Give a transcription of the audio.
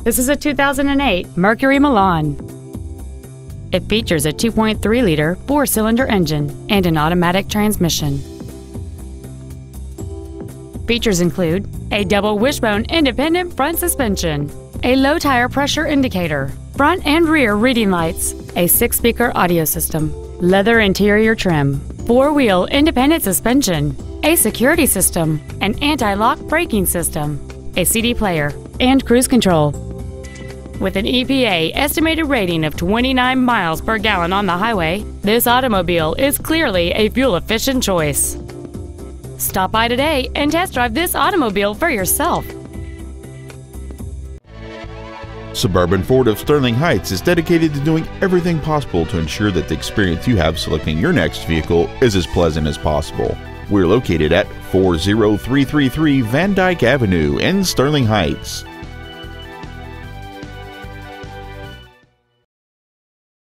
This is a 2008 Mercury Milan. It features a 2.3-liter four-cylinder engine and an automatic transmission. Features include a double wishbone independent front suspension, a low tire pressure indicator, front and rear reading lights, a 6-speaker audio system, leather interior trim, 4-wheel independent suspension, a security system, an anti-lock braking system, a CD player, and cruise control. With an EPA estimated rating of 29 miles per gallon on the highway, this automobile is clearly a fuel-efficient choice. Stop by today and test drive this automobile for yourself. Suburban Ford of Sterling Heights is dedicated to doing everything possible to ensure that the experience you have selecting your next vehicle is as pleasant as possible. We're located at 40333 Van Dyke Avenue in Sterling Heights.